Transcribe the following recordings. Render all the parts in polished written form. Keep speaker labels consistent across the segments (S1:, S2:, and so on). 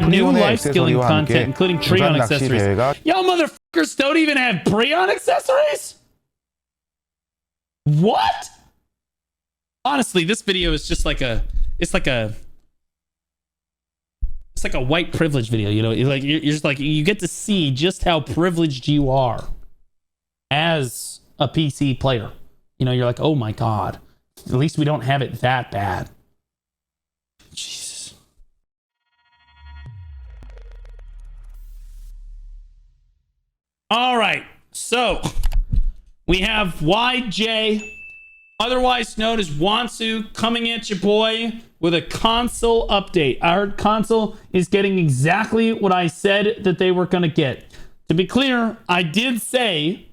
S1: and new life skilling content, including pre-on accessories. Y'all motherfuckers don't even have pre-on accessories? What? Honestly, this video is just like it's like a white privilege video, you know? You're just like, you get to see just how privileged you are as a PC player. You know, you're like, oh my God, at least we don't have it that bad. Jesus. All right, so we have YJ, otherwise known as Wansu, coming at your boy with a console update. I heard console is getting exactly what I said that they were going to get. To be clear, I did say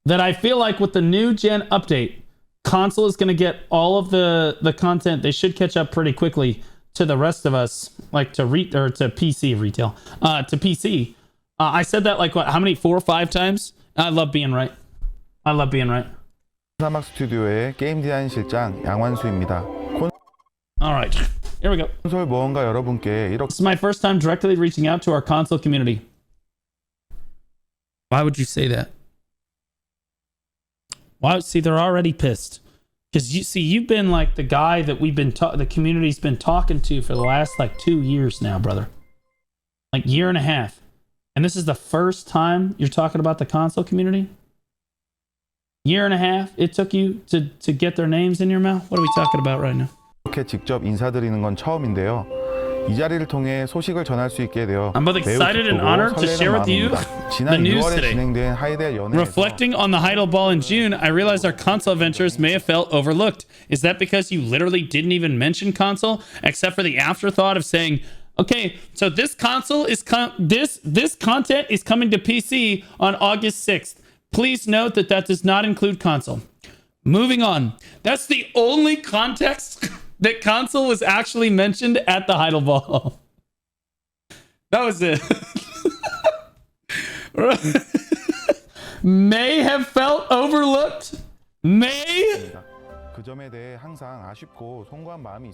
S1: that I feel like with the new gen update, console is going to get all of the content. They should catch up pretty quickly to the rest of us, like to PC retail, to PC. I said that like what, how many, 4 or 5 times? I love being right. I love being right.
S2: 사막 스튜디오의 게임 디자인 실장 양완수입니다.
S1: All right, here we go.
S2: 콘솔 모험가 여러분께 이렇게
S1: This is my first time directly reaching out to our console community. Why would you say that? Why? See, they're already pissed. Because you see, you've been like the guy that we've been the community's been talking to for the last like 2 years now, brother. Like year and a half. And this is the first time you're talking about the console community? Year and a half it took you to get their names in your mouth? What are we talking about right now?
S2: 이렇게 직접 인사드리는 건 처음인데요. 이 자리를 통해 소식을 전할 수 있게 되어
S1: I'm both excited and honored to share with you the news today. Reflecting on the Heidel Ball in June, I realized our console adventures may have felt overlooked. Is that because you literally didn't even mention console, except for the afterthought of saying, okay, so this console is this content is coming to PC on August 6th. Please note that that does not include console. Moving on. That's the only context that console was actually mentioned at the Heidel Ball. That was it. May have felt overlooked. May.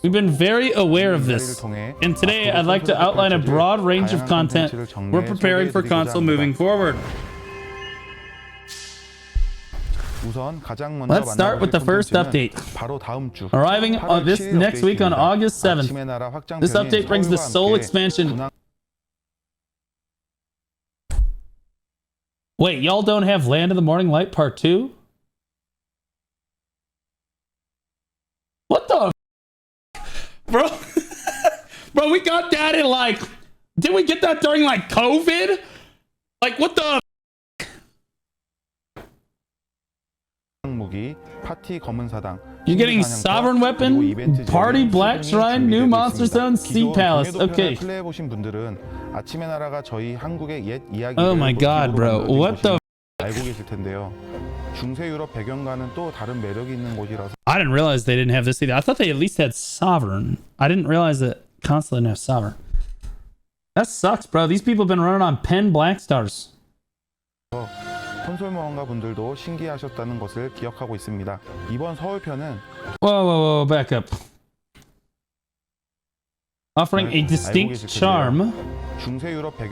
S1: We've been very aware of this. And today I'd like to outline a broad range of content we're preparing for console moving forward. Let's start with the first update. Arriving on this next week on August 7th. This update brings the Soul expansion. Wait, y'all don't have Land of the Morning Light Part 2? What the bro? Bro, we got that in like, did we get that during like COVID? Like what the You're getting Sovereign Weapon, Party Black Shrine, New Monster Zone, Sea Palace. Okay. Oh my god, bro. What the I didn't realize they didn't have this either. I thought they at least had Sovereign. I didn't realize that console didn't have Sovereign. That sucks, bro. These people have been running on Pen Black Stars.
S2: 콘솔 모험가 분들도 신기하셨다는 것을 기억하고 있습니다. 이번 서울편은
S1: Whoa, back up. Offering a distinct charm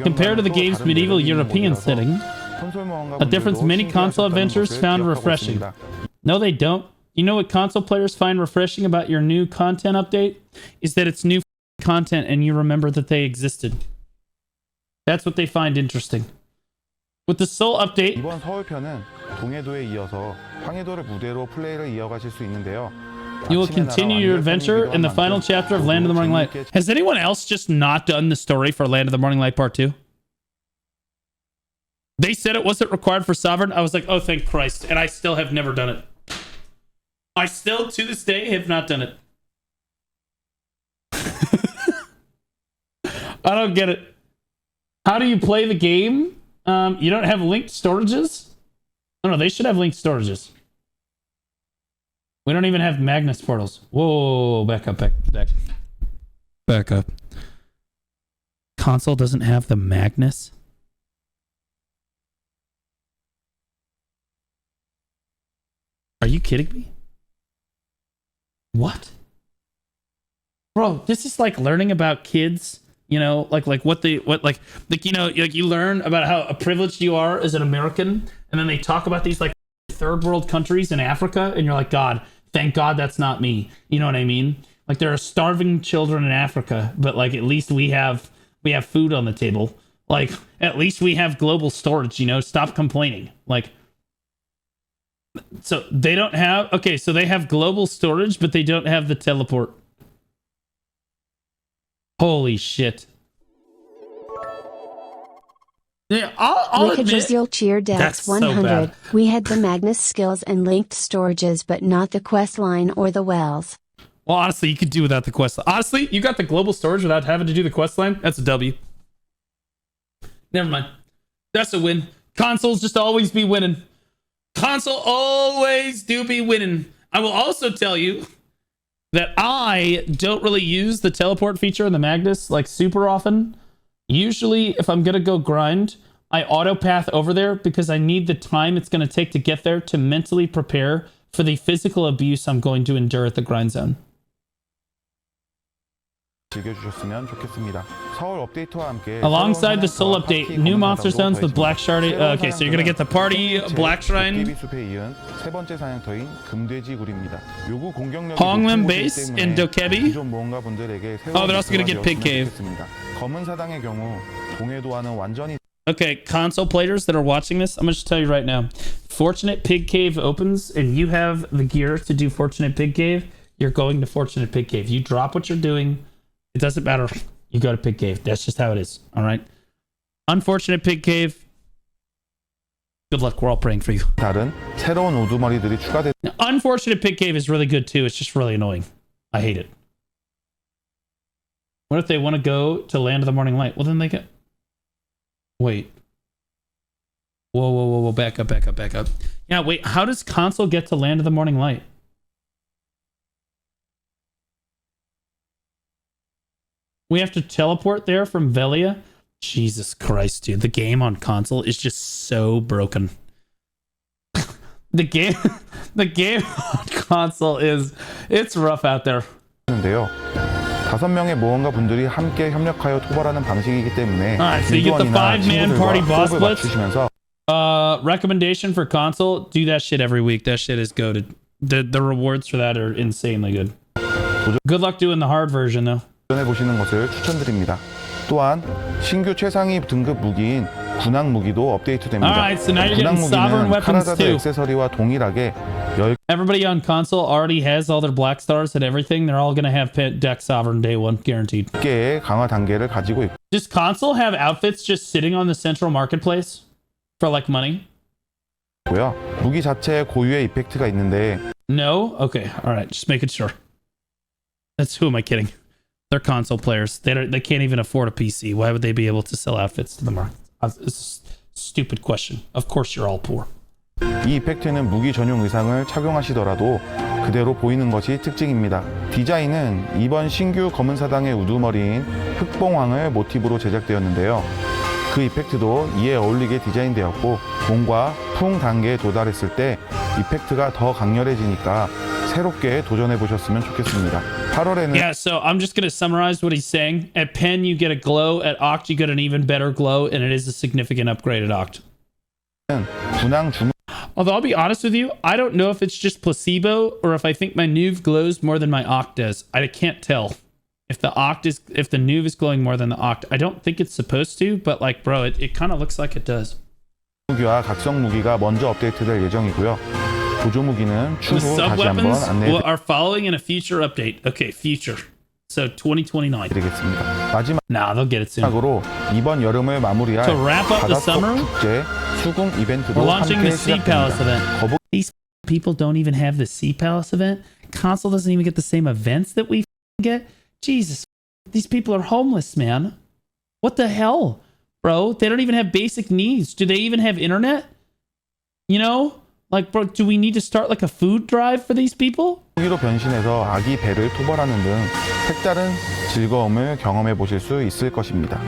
S1: compared to the game's medieval European setting, a difference many console adventures found refreshing. No, they don't. You know what console players find refreshing about your new content update? Is that it's new content and you remember that they existed. That's what they find interesting. With the Soul update,
S2: 이번 서울편은 동해도에 이어서 황해도를 무대로 플레이를 이어가실 수 있는데요.
S1: You will continue your adventure in the final chapter of Land of the Morning Light. Has anyone else just not done the story for Land of the Morning Light Part 2? They said it wasn't required for Sovereign. I was like, oh, thank Christ. And I still have never done it. I still, to this day, have not done it. I don't get it. How do you play the game? You don't have linked storages? Oh, no, they should have linked storages. We don't even have Magnus portals. Whoa, back up. Back up. Console doesn't have the Magnus? Are you kidding me? What? Bro, this is like learning about kids, You know, like you know, like you learn about how privileged you are as an American, and then they talk about these like third world countries in Africa, and you're like, God, thank God that's not me. You know what I mean? Like there are starving children in Africa, but like at least we have food on the table. Like at least we have global storage, you know, stop complaining. Like so they don't have okay, so they have global storage, but they don't have the teleport. Holy shit. Yeah, I'll admit,
S3: Cheer
S1: that's
S3: Dax
S1: so
S3: 100.
S1: bad.
S3: We had the Magnus skills and linked storages, but not the quest line or the wells.
S1: Well, honestly, you could do without the quest line. Honestly, you got the global storage without having to do the quest line. That's a W. Never mind. That's a win. Consoles just always be winning. Console always do be winning. I will also tell you that I don't really use the teleport feature in the Magnus like super often. Usually, if I'm going to go grind, I auto path over there because I need the time it's going to take to get there to mentally prepare for the physical abuse I'm going to endure at the grind zone.
S2: 즐겨주셨으면 좋겠습니다. 서울 업데이트와 함께
S1: Alongside the soul update, new monster zones with Black Shrine. Okay, so you're gonna get the party Black Shrine.
S2: 숲에 이은 세 번째 사냥터인 금돼지굴입니다. 요구 공격력이
S1: Honglim
S2: 높은
S1: Base
S2: 곳이기
S1: and
S2: 때문에
S1: Dokkaebi.
S2: 기존 모험가분들에게
S1: Oh, they're also gonna get Pig Cave.
S2: 검은 사당의 경우 동해도와는 완전히
S1: Okay, console players that are watching this, I'm gonna just tell you right now. Fortunate Pig Cave opens, and you have the gear to do Fortunate Pig Cave. You're going to Fortunate Pig Cave. You drop what you're doing. It doesn't matter. You go to Pig Cave. That's just how it is. All right. Unfortunate Pig Cave. Good luck. We're all praying for you.
S2: 다른 새로운 우두머리들이 추가된.
S1: Unfortunate Pig Cave is really good too. It's just really annoying. I hate it. What if they want to go to Land of the Morning Light? Well, then they get. Wait. Whoa. Back up. Yeah, wait. How does console get to Land of the Morning Light? We have to teleport there from Velia? Jesus Christ, dude. The game on console is just so broken. the game on console it's rough out there.
S2: 데요. 5명의 모험가 분들이 함께 협력하여 토벌하는 방식이기 때문에
S1: Alright, so you get the 5-man party boss blitz.
S2: 맞추시면서
S1: Recommendation for console, do that shit every week. That shit is goated. The rewards for that are insanely good. Good luck doing the hard version though.
S2: 도전해 보시는 것을 추천드립니다. 또한 신규 최상위 등급 무기인 군항 무기도 업데이트됩니다.
S1: Alright, so now you're getting sovereign weapons
S2: 카나다드
S1: too.
S2: 액세서리와 동일하게
S1: Everybody on console already has all their black stars and everything. They're all gonna have deck sovereign day one, guaranteed.
S2: 10개의 강화 단계를 가지고 있고
S1: Does console have outfits just sitting on the central marketplace for like money?
S2: 있고요. 무기 자체에 고유의 이펙트가 있는데
S1: No? Okay, alright, just making sure. That's who am I kidding? They're console players. They can't even afford a PC. Why would they be able to sell outfits to the market? It's a stupid question. Of course you're all poor.
S2: 이 이펙트는 무기 전용 의상을 착용하시더라도 그대로 보이는 것이 특징입니다. 디자인은 이번 신규 검은 사당의 우두머리인 흑봉황을 모티브로 제작되었는데요. 그 이펙트도 이에 어울리게 디자인되었고 봄과 풍 단계에 도달했을 때 이펙트가 더 강렬해지니까 새롭게 도전해 보셨으면 좋겠습니다. 8월에는
S1: Yeah, so I'm just going to summarize what he's saying. At Pen, you get a glow. At Oct, you get an even better glow, and it is a significant upgrade at Oct.
S2: 군항 주문
S1: Although I'll be honest with you, I don't know if it's just placebo or if I think my Nuve glows more than my Oct does. I can't tell. If the Nuve is glowing more than the Oct. I don't think it's supposed to, but like, bro, it kind of looks like it does.
S2: 무기와 각성 무기가 먼저 업데이트될 예정이고요. 보조 무기는
S1: The
S2: 추후
S1: sub
S2: 다시 한번
S1: weapons
S2: 안내해
S1: are following in a future update. Okay, future. So 2029.
S2: 드리겠습니다.
S1: Nah, they'll get it soon.
S2: 마지막으로 이번 여름을 마무리할
S1: To wrap up the
S2: 바닷속
S1: summer,
S2: 축제 수궁 이벤트도
S1: we're launching
S2: 함께
S1: the Sea Palace event.
S2: 거북
S1: These people don't even have the Sea Palace event. Console doesn't even get the same events that we get. Jesus, these people are homeless, man. What the hell, bro? They don't even have basic needs. Do they even have internet? You know, like, bro, do we need to start like a food drive for these people?
S2: 무기로 변신해서 아기 배를 토벌하는 등 색다른 즐거움을 경험해 보실 수 있을 것입니다.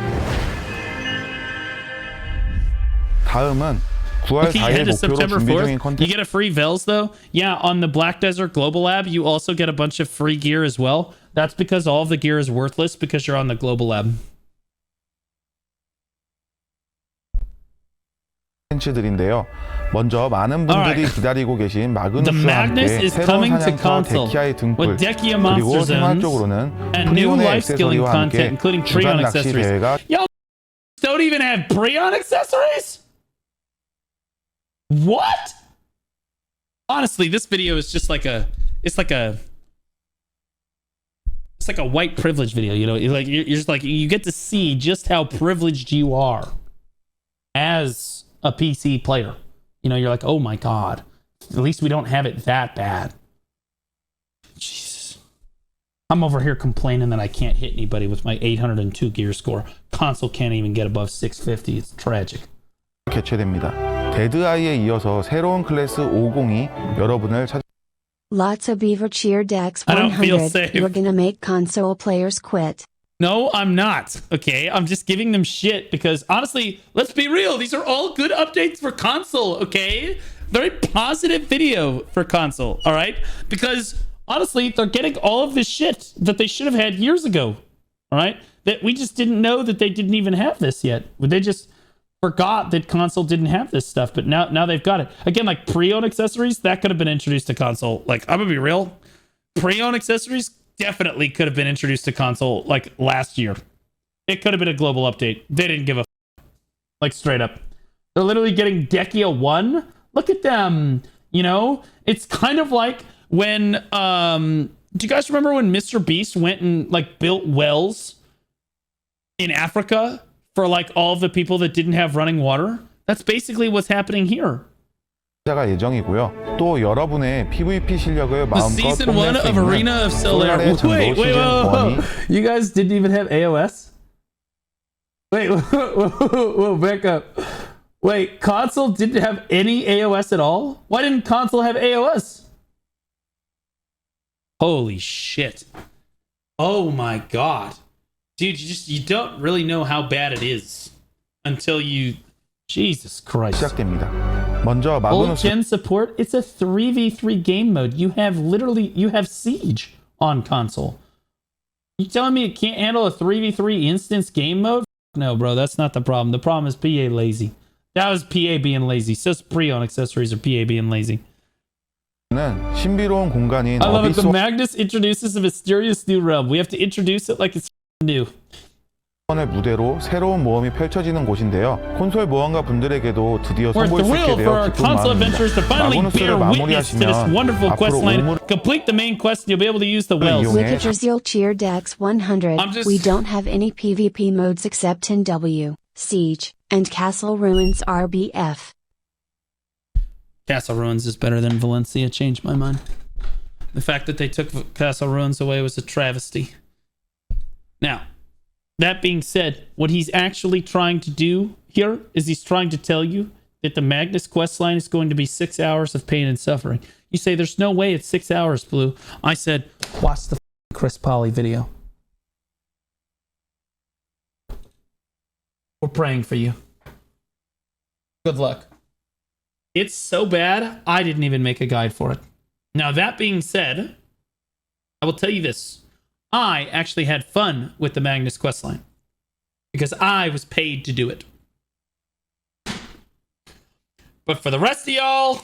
S2: 다음은 9월
S1: Okay,
S2: 4일
S1: ahead to
S2: 목표로
S1: September
S2: 준비 중인
S1: 4th. You
S2: 컨텐츠
S1: get a free Vels though. Yeah, on the Black Desert Global Lab, you also get a bunch of free gear as well. That's because all of the gear is worthless because you're on the Global Lab.
S2: 콘텐츠들인데요. 먼저 많은 분들이 기다리고 계신
S1: The
S2: 마그누스와
S1: Magnus
S2: 함께
S1: is
S2: 새로운
S1: coming to
S2: 사냥터
S1: console
S2: 데키아의 등불
S1: with Dekia Monster
S2: 그리고
S1: Zones
S2: 생활적으로는
S1: and new
S2: 프리온의
S1: life skilling
S2: 액세서리와
S1: content,
S2: 함께
S1: including
S2: 주간
S1: Preon
S2: 낚시
S1: accessories.
S2: 대회가
S1: Y'all don't even have Preon accessories? What? Honestly, this video is just like a white privilege video, you know? You're just like, you get to see just how privileged you are as a PC player. You know, you're like, oh my god, at least we don't have it that bad. Jesus. I'm over here complaining that I can't hit anybody with my 802 gear score. Console can't even get above 650. It's tragic.
S2: 개최됩니다. 데드아이에 이어서 새로운 클래스 50이 여러분을 찾아
S3: Lots of beaver cheer decks
S1: I don't feel
S3: 100.
S1: safe.
S3: You're gonna make console players quit.
S1: No, I'm not. Okay, I'm just giving them shit because honestly, let's be real. These are all good updates for console. Okay, very positive video for console. All right, because honestly, they're getting all of this shit that they should have had years ago. All right, that we just didn't know that they didn't even have this yet. They just forgot that console didn't have this stuff, but now they've got it. Again, like pre-owned accessories that could have been introduced to console. Like, I'm gonna be real, pre-owned accessories definitely could have been introduced to console like last year. It could have been a global update. They didn't give a like straight up. They're literally getting Dekia 1. Look at them. You know, it's kind of like when do you guys remember when Mr. Beast went and like built wells in Africa for like all of the people that didn't have running water? That's basically what's happening here.
S2: 가 예정이고요. 또 여러분의 PVP 실력을
S1: The
S2: 마음껏
S1: season
S2: 뽐낼
S1: 1
S2: 수
S1: of
S2: 있는
S1: Arena of Solaire.
S2: 솔라레 정도
S1: Wait,
S2: 시즌
S1: whoa.
S2: 1이
S1: You guys didn't even have AOS? Wait, whoa, back up. Wait, console didn't have any AOS at all? Why didn't console have AOS? Holy shit. Oh my god. Dude, you don't really know how bad it is until you... Jesus Christ.
S2: 시작됩니다. 먼저
S1: Old
S2: 마그누스
S1: gen support, it's a 3v3 game mode. You have Siege on console. You telling me it can't handle a 3v3 instance game mode? No, bro, that's not the problem. The problem is PA lazy. That was PA being lazy. Says pre-owned accessories are PA being lazy.
S2: 는 신비로운 공간인
S1: I love it. The
S2: 어비스
S1: Magnus introduces a mysterious new realm. We have to introduce it like it's new.
S2: 원의 무대로 새로운 모험이 펼쳐지는 곳인데요. 콘솔 모험가 분들에게도 드디어
S1: We're
S2: 선보일 수 있게
S1: thrilled for
S2: 되어
S1: our
S2: 기쁜
S1: console
S2: 마음입니다.
S1: adventures to finally bear
S2: 마그누스를
S1: witness to this
S2: 마무리하시면
S1: wonderful quest
S2: 앞으로
S1: line.
S2: 우물
S1: Complete the main quest and you'll be able to use the wells.
S2: 이용해
S3: Wicked cheer decks 100. We don't have any PvP modes except in W, Siege, and Castle Ruins RBF.
S1: Castle Ruins is better than Valencia. Changed my mind. The fact that they took Castle Ruins away was a travesty. Now, that being said, what he's actually trying to do here is he's trying to tell you that the Magnus questline is going to be 6 hours of pain and suffering. You say, there's no way it's 6 hours, Blue. I said, watch the Chris Polly video. We're praying for you. Good luck. It's so bad, I didn't even make a guide for it. Now, that being said, I will tell you this. I actually had fun with the Magnus questline because I was paid to do it. But for the rest of y'all,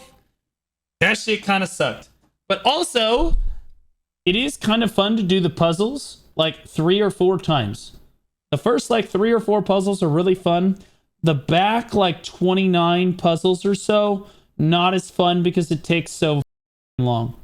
S1: that shit kind of sucked. But also, it is kind of fun to do the puzzles like 3 or 4 times. The first like 3 or 4 puzzles are really fun. The back like 29 puzzles or so, not as fun because it takes so long.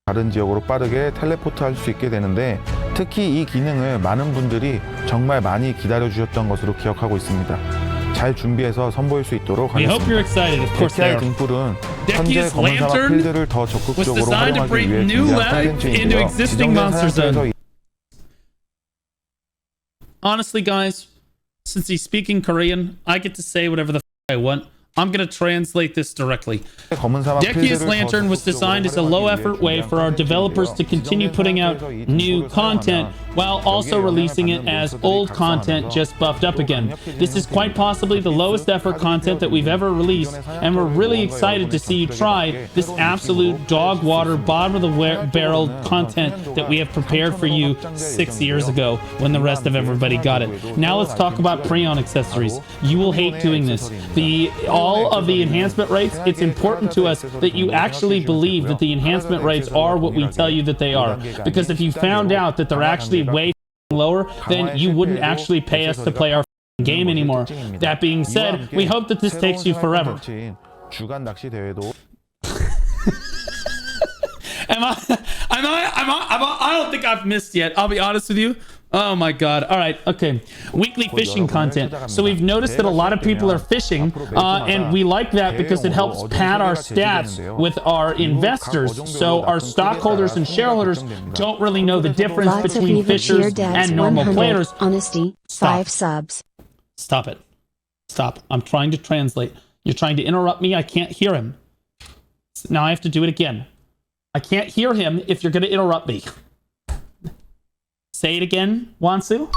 S2: 다른 지역으로 빠르게 텔레포트 할 수 있게 되는데 특히 이 기능을 많은 분들이 정말 많이 기다려 주셨던 것으로 기억하고 있습니다. 잘 준비해서 선보일 수 있도록
S1: We hope
S2: 하겠습니다.
S1: you're excited. Of course they
S2: 데키아의
S1: are.
S2: 등불은 현재
S1: Deckia's
S2: 검은 사막
S1: lantern
S2: 필드를 더
S1: was
S2: 적극적으로
S1: designed to
S2: 활용하기
S1: bring
S2: 위해
S1: new
S2: 준비한
S1: life into
S2: 콘텐츠인데요.
S1: existing
S2: 지정된
S1: monster zone.
S2: 사양터에서
S1: Honestly, guys, since he's speaking Korean, I get to say whatever the I want. I'm going to translate this directly.
S2: 검은 사막
S1: Decky's
S2: 필드를
S1: Lantern was
S2: 더
S1: designed as a
S2: 적극적으로
S1: low-effort way for our developers to continue putting out new content while also releasing it as old content just buffed up again. This is quite possibly the lowest effort content that we've ever released, and we're really excited to see you try this absolute dog water, bottom of the barrel content that we have prepared for you 6 years ago when the rest of everybody got it. Now let's talk about pre-owned accessories. You will hate doing this. All of the enhancement rates, it's important to us that you actually believe that the enhancement rates are what we tell you that they are. Because if you found out that they're actually way lower, then you wouldn't actually pay us to play our game anymore. That being said, we hope that this takes you forever.
S2: 주간 낚시 대회도
S1: I don't think I've missed yet. I'll be honest with you. Oh my god. All right. Okay. Weekly fishing content. So we've noticed that a lot of people are fishing, and we like that because it helps pad our stats with our investors. So our stockholders and shareholders don't really know the difference
S3: Lots
S1: between
S3: of
S1: fishers and normal
S3: 100.
S1: players.
S3: Honesty.
S1: Stop.
S3: 5 subs.
S1: Stop it. Stop. I'm trying to translate. You're trying to interrupt me. I can't hear him. Now I have to do it again. I can't hear him if you're going to interrupt me. Say it again, Wansu.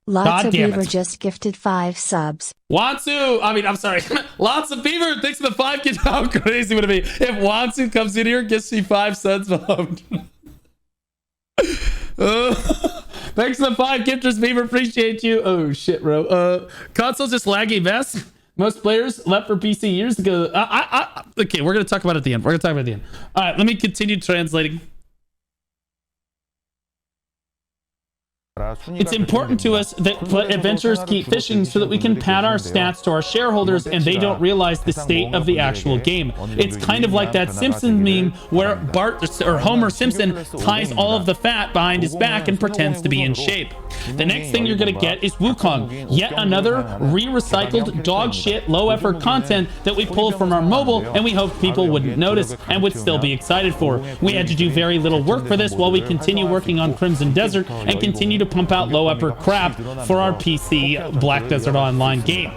S3: Lots of
S1: damn
S3: Beaver
S1: it.
S3: just gifted 5 subs.
S1: Wansu! I'm sorry. Lots of Beaver. Thanks for the 5 gift. How crazy would it be if Wansu comes in here, gets me 5 subs? Thanks for the 5 gifters, Beaver. Appreciate you. Oh, shit, bro. Console's just laggy mess. Most players left for PC years ago. Okay, we're going to talk about it at the end. We're going to talk about it at the end. All right, let me continue translating. It's important to us that adventurers keep fishing so that we can pad our stats to our shareholders and they don't realize the state of the actual game. It's kind of like that Simpsons meme where Bart or Homer Simpson ties all of the fat behind his back and pretends to be in shape. The next thing you're going to get is Wukong, yet another re-recycled dog shit low effort content that we pulled from our mobile and we hoped people wouldn't notice and would still be excited for. We had to do very little work for this while we continue working on Crimson Desert and continue to pump out low effort crap for our PC Black Desert Online game.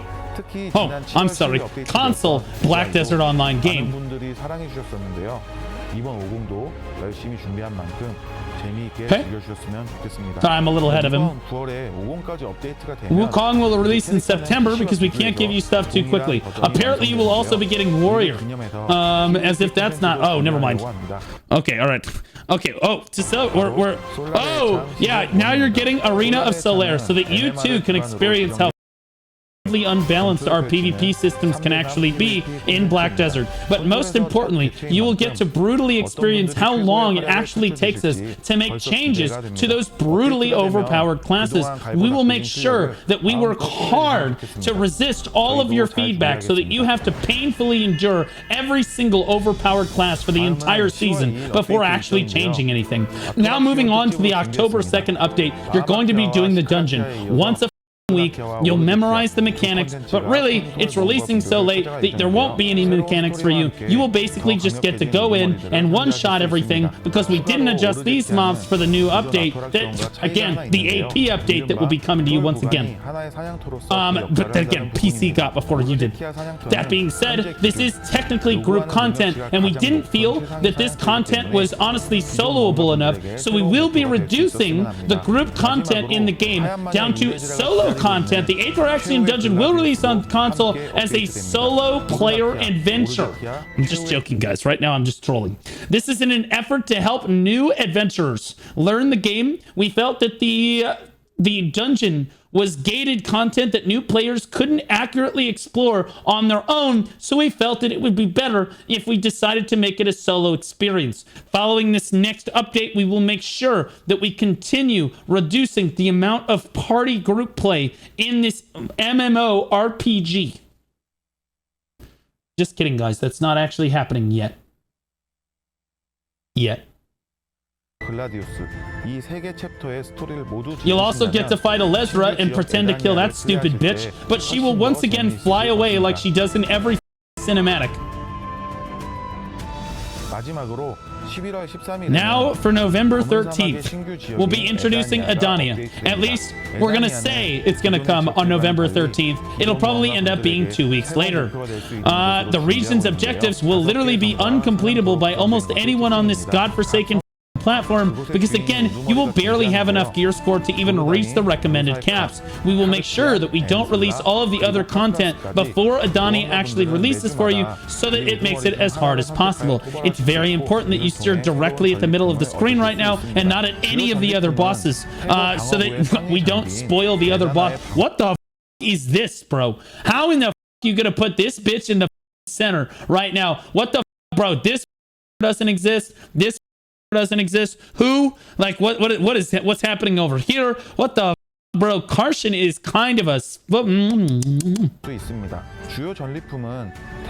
S1: Oh, I'm sorry, console Black Desert Online game.
S2: 분들이 사랑해 주셨었는데요. 이번 50도 열심히 준비한 만큼 재미있게
S1: Okay.
S2: 즐겨주셨으면 좋겠습니다.
S1: I'm a little ahead of him.
S2: 9월에 50까지 업데이트가 되면
S1: Wukong will release in September because we can't give you stuff too quickly. Apparently you will also be getting Warrior. As if that's not... Oh, never mind. Okay, all right. Okay, oh, we're... Oh, yeah, now you're getting Arena of Solaire so that you too can experience how unbalanced our PvP systems can actually be in Black Desert. But most importantly, you will get to brutally experience how long it actually takes us to make changes to those brutally overpowered classes. We will make sure that we work hard to resist all of your feedback so that you have to painfully endure every single overpowered class for the entire season before actually changing anything. Now moving on to the October 2nd update, you're going to be doing the dungeon. Once a week, you'll memorize the mechanics, but really, it's releasing so late that there won't be any mechanics for you. You will basically just get to go in and one-shot everything because we didn't adjust these mobs for the new update. That, again, the AP update that will be coming to you once again. But again, PC got before you did. That being said, this is technically group content, and we didn't feel that this content was honestly soloable enough, so we will be reducing the group content in the game down to solo content. The Atraxian Dungeon will release on console as a solo player adventure. I'm just joking, guys. Right now, I'm just trolling. This is in an effort to help new adventurers learn the game. We felt that the dungeon was gated content that new players couldn't accurately explore on their own, so we felt that it would be better if we decided to make it a solo experience. Following this next update, we will make sure that we continue reducing the amount of party group play in this MMORPG. Just kidding, guys. That's not actually happening yet. You'll also get to fight Alezra and pretend to kill that stupid bitch, but she will once again fly away like she does in every cinematic.
S2: 11월 13일
S1: Now for November 13th, we'll be introducing Adania. At least we're going to say it's going to come on November 13th. It'll probably end up being 2 weeks later. The region's objectives will literally be uncompletable by almost anyone on this godforsaken platform, because again, you will barely have enough gear score to even reach the recommended caps. We will make sure that we don't release all of the other content before Adani actually releases for you, so that it makes it as hard as possible. It's very important that you steer directly at the middle of the screen right now and not at any of the other bosses, so that we don't spoil the other boss. What the is this, bro? How in the you gonna put this bitch in the center right now? What the bro? This doesn't exist. This doesn't exist. Who? Like what is what's happening over here? What the bro? Karshan is kind of a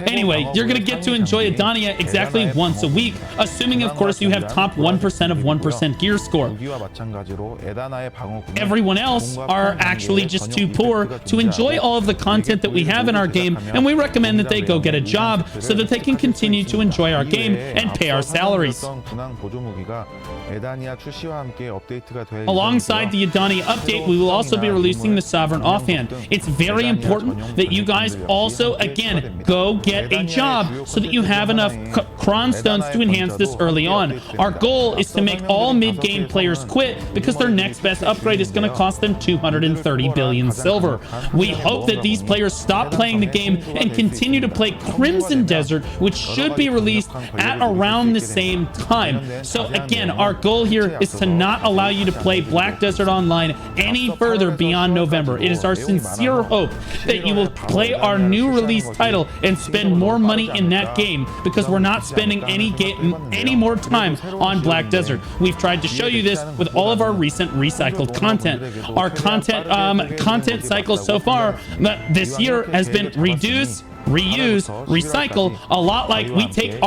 S1: anyway, you're gonna get to enjoy Adania exactly once a week, assuming of course you have top 1% of 1% gear score. Everyone else are actually just too poor to enjoy all of the content that we have in our game, and we recommend that they go get a job so that they can continue to enjoy our game and pay our salaries. Alongside the Adania update, we will also be releasing the Sovereign Offhand. It's very important that you guys also, again, go get a job so that you have enough Cron Stones to enhance this early on. Our goal is to make all mid-game players quit, because their next best upgrade is going to cost them 230 billion silver. We hope that these players stop playing the game and continue to play Crimson Desert, which should be released at around the same time. So again, our goal here is to not allow you to play Black Desert Online any further beyond November. It is our sincere hope that you will play our new release title and spend more money in that game, because we're not spending any more time on Black Desert. We've tried to show you this with all of our recent recycled content. Our content cycle so far this year has been reduce, reuse, recycle, a lot like we take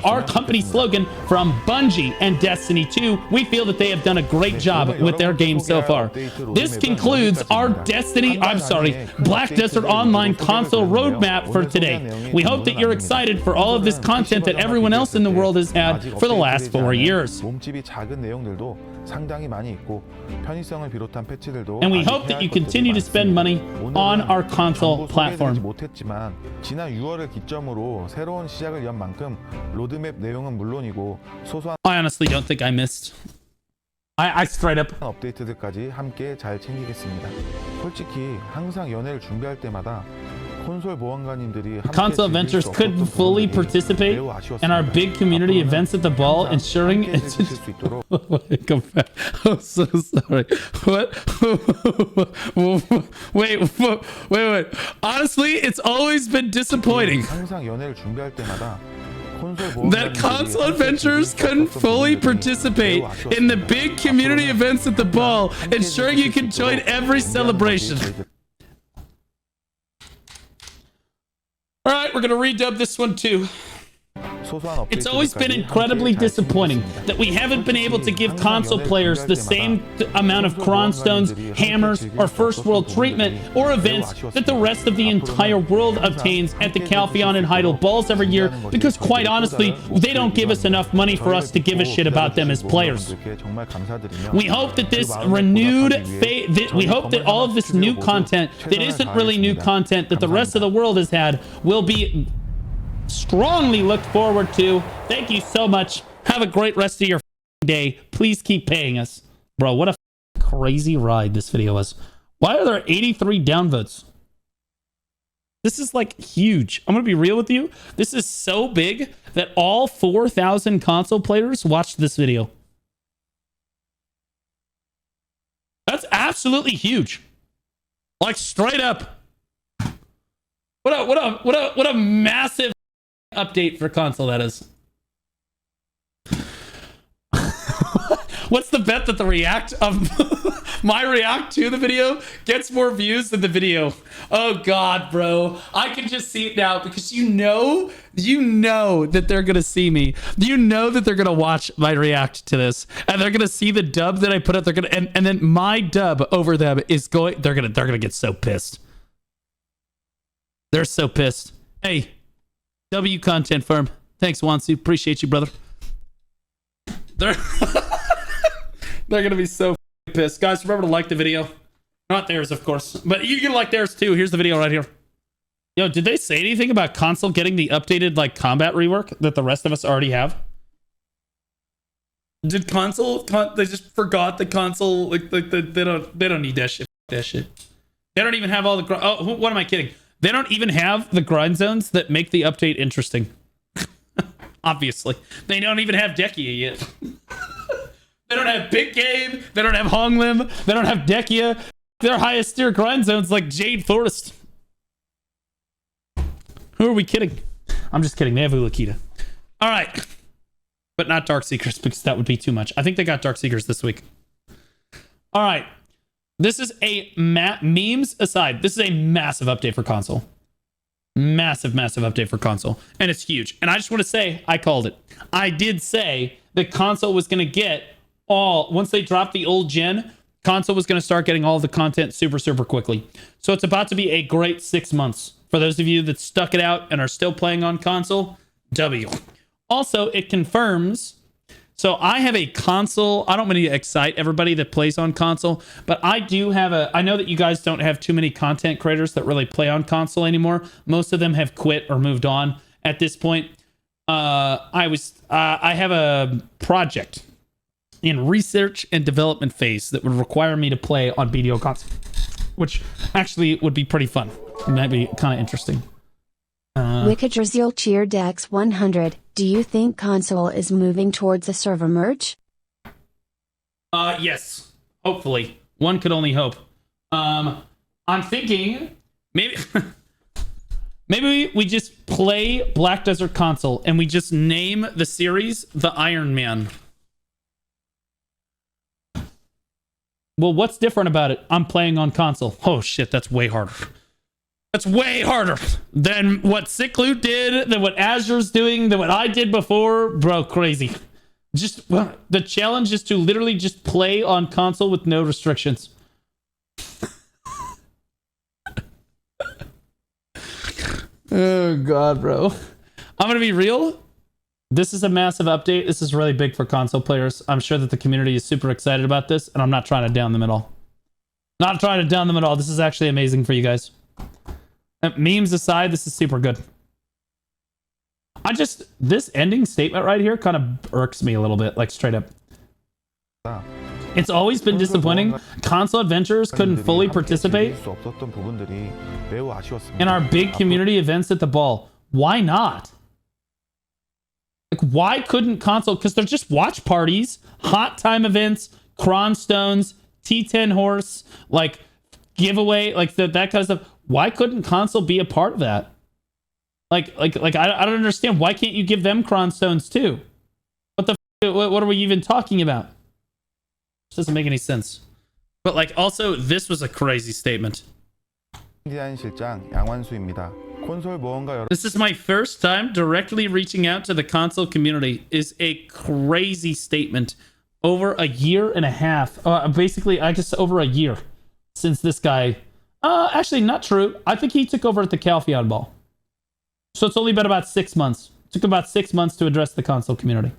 S1: our company slogan from Bungie and Destiny 2. We feel that they have done a great job with their game so far. This concludes our Black Desert Online console roadmap for today. We hope that you're excited for all of this content that everyone else in the world has had for the last 4 years. And we hope that you continue to spend money on our console platform. I honestly don't think I missed. I straight up.
S2: 업데이트들까지 함께 잘 챙기겠습니다. 솔직히 항상 연애를 준비할 때마다 콘솔 보안관님들이
S1: Console Ventures couldn't fully participate in our big community events at the ball, ensuring it's I'm so sorry. What? Wait. Honestly, it's always been disappointing that Console Adventures couldn't fully participate in the big community events at the ball, ensuring you can join every celebration. All right, we're going to redub this one too. It's always been incredibly disappointing that we haven't been able to give console players the same amount of Cron Stones, hammers, or first world treatment or events that the rest of the entire world obtains at the Calpheon and Heidel balls every year, because quite honestly, they don't give us enough money for us to give a shit about them as players. We hope that this we hope that all of this new content that isn't really new content that the rest of the world has had will be strongly looked forward to. Thank you so much. Have a great rest of your day. Please keep paying us. Bro, what a crazy ride this video was. Why are there 83 downvotes? This is like huge. I'm gonna be real with you. This is so big that all 4,000 console players watched this video. That's absolutely huge. Like straight up. What a massive update for console that is. What's the bet that the react of my react to the video gets more views than the video? Oh god, bro, I can just see it now, because you know that they're gonna see me. You know that they're gonna watch my react to this, and they're gonna see the dub that I put up. They're gonna and then my dub over them is going. They're gonna get so pissed. They're so pissed. Hey, W Content Firm. Thanks, Wansu. Appreciate you, brother. They're they're gonna be so pissed. Guys, remember to like the video. Not theirs, of course, but you can like theirs too. Here's the video right here. Yo, did they say anything about console getting the updated like combat rework that the rest of us already have? Did console? They just forgot the console. They don't need that shit. That shit. They don't even have all the. Oh, what am I kidding? They don't even have the grind zones that make the update interesting. Obviously, they don't even have Dekia yet. They don't have Big Game. They don't have Honglim. They don't have Dekia. Their highest tier grind zones like Jade Forest. Who are we kidding? I'm just kidding. They have Ulakita. All right. But not Dark Seekers because that would be too much. I think they got Dark Seekers this week. All right. This is a memes aside. This is a massive update for console. Massive update for console. And it's huge. And I just want to say, I called it. I did say that console was going to get all, once they dropped the old gen, console was going to start getting all the content super quickly. So it's about to be a great 6 months. For those of you that stuck it out and are still playing on console, W. Also, it confirms. So I have a console. I don't want to excite everybody that plays on console, but I do have I know that you guys don't have too many content creators that really play on console anymore. Most of them have quit or moved on at this point. I have a project in research and development phase that would require me to play on BDO console, which actually would be pretty fun. It might be kind of interesting.
S3: Wickedresil Cheer Dex 100. Do you think console is moving towards a server merge?
S1: Yes. Hopefully. One could only hope. I'm thinking maybe maybe we just play Black Desert console and we just name the series the Iron Man. Well, what's different about it? I'm playing on console. Oh shit, that's way harder. That's way harder than what Sick Loot did, than what Azure's doing, than what I did before. Bro, crazy. Just, the challenge is to literally just play on console with no restrictions. Oh, God, bro. I'm going to be real. This is a massive update. This is really big for console players. I'm sure that the community is super excited about this, and I'm not trying to down them at all. Not trying to down them at all. This is actually amazing for you guys. Memes aside, this is super good. This ending statement right here kind of irks me a little bit, like straight up. It's always been disappointing. Console adventurers couldn't fully participate in our big community events at the ball. Why not? Like, why couldn't console? Because they're just watch parties, hot time events, Cron Stones, T10 horse, like giveaway, like that kind of stuff. Why couldn't console be a part of that? Like I don't understand. Why can't you give them Cron Stones too? What are we even talking about? This doesn't make any sense. But like, also, this was a crazy statement. This is my first time directly reaching out to the console community. Is a crazy statement. Over a year and a half. Basically, I guess over a year since this guy. Actually, not true. I think he took over at the Calpheon Ball. So it's only been about 6 months. It took about 6 months to address the console community.